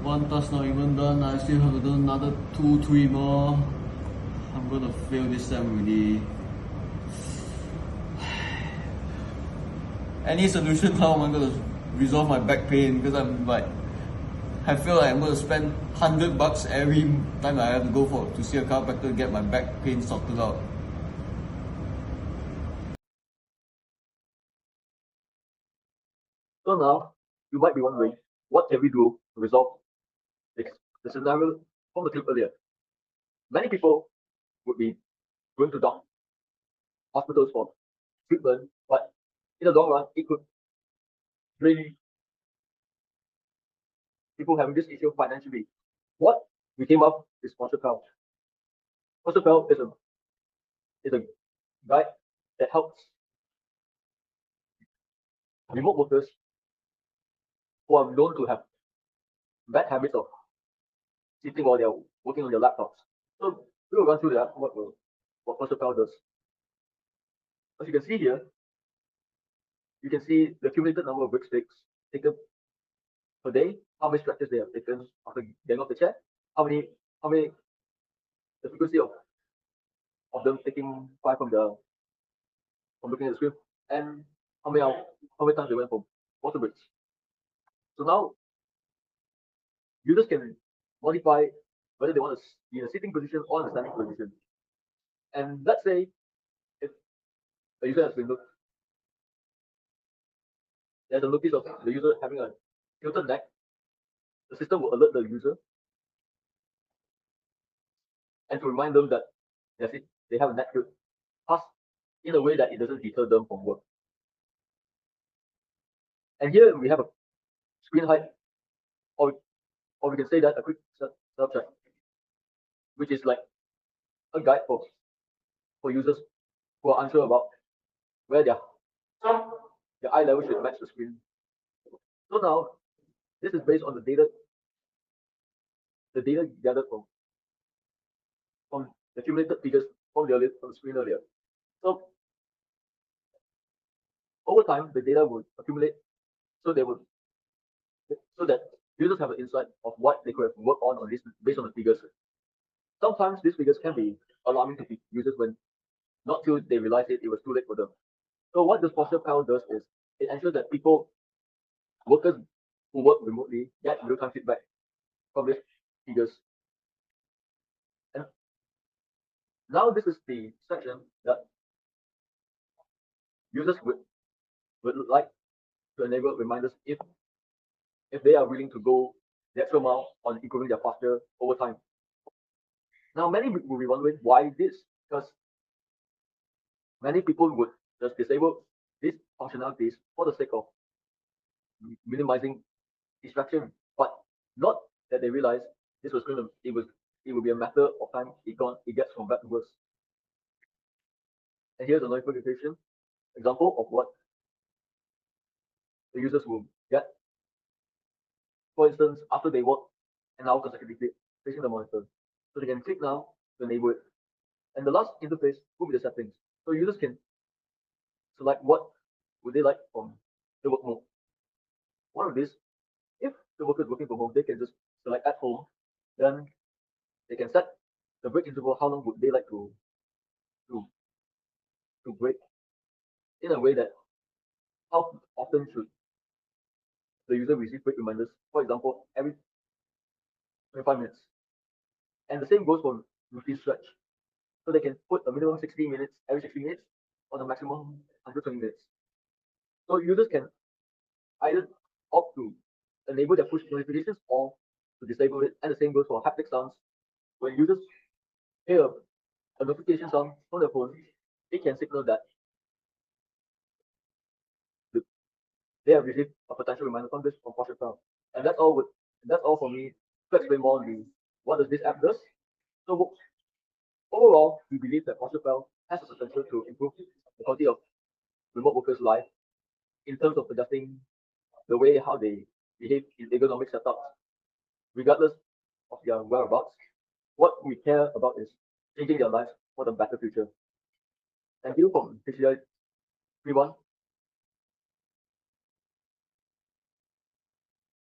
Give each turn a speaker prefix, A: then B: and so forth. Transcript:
A: One task not even done, I still have to do another 2, 3 more. I'm gonna fail this sem already. Any solution how am I gonna resolve my back pain? Because I feel like I'm gonna spend $100 every time I have to go to see a chiropractor to get my back pain sorted out.
B: So now, you might be wondering, what can we do to resolve the scenario from the clip earlier? Many people would be going to hospitals for treatment, but in the long run, it could drain people having this issue financially. What we came up is Posture Posture is a guide that helps remote workers who are known to have bad habits of sitting while they're working on their laptops. So we will run through that, what Posture does. As you can see here, you can see the accumulated number of breaks taken per day, how many stretches they have taken after getting off the chair, how many the frequency of them taking five from looking at the screen, and how many times they went for water breaks. So now users can modify whether they want to be in a sitting position or in a standing position. And let's say if a user has been there's a notice of the user having a tilted neck, the system will alert the user and to remind them that they have a neck tilt pass in a way that it doesn't deter them from work. And here we have a screen height, or we can say that a quick setup check, which is like a guide for users who are unsure about where their eye level should match the screen. So now this is based on the data gathered from the accumulated figures from the screen earlier. So over time, the data would accumulate, so that users have an insight of what they could have worked on this based on the figures. Sometimes these figures can be alarming to users when not till they realize it was too late for them. So what this posture panel does is it ensures that workers who work remotely get real-time feedback from these figures. And now this is the section that users would like to enable reminders if they are willing to go the extra mile on improving their posture over time. Now, many will be wondering why this, because many people would just disable these functionalities for the sake of minimizing distraction, but not that they realize this was going to it will be a matter of time. It gets from bad to worse. And here's a notification example of what the users will get. For instance, after they work an hour consecutively facing the monitor, so they can click now to enable it. And the last interface will be the settings. So users can select what would they like from the work mode. One of these, if the worker is working from home, they can just select at home. Then they can set the break interval. How long would they like to break? In a way that how often should the user receive break reminders? For example, every 25 minutes. And the same goes for routine stretch. So they can put a minimum 60 minutes every 60 minutes or the maximum 120 minutes. So users can either opt to enable their push notifications or to disable it. And the same goes for haptic sounds. When users hear a notification sound from their phone, it can signal that they have received a potential reminder from Posture Cloud. And that's all for me to explain more on what does this app does. So overall, we believe that Posture Cloud has the potential to improve the quality of remote workers' life in terms of adjusting the way how they behave in ergonomic setups, regardless of their whereabouts. What we care about is changing their lives for the better future. Thank you from HCI 31.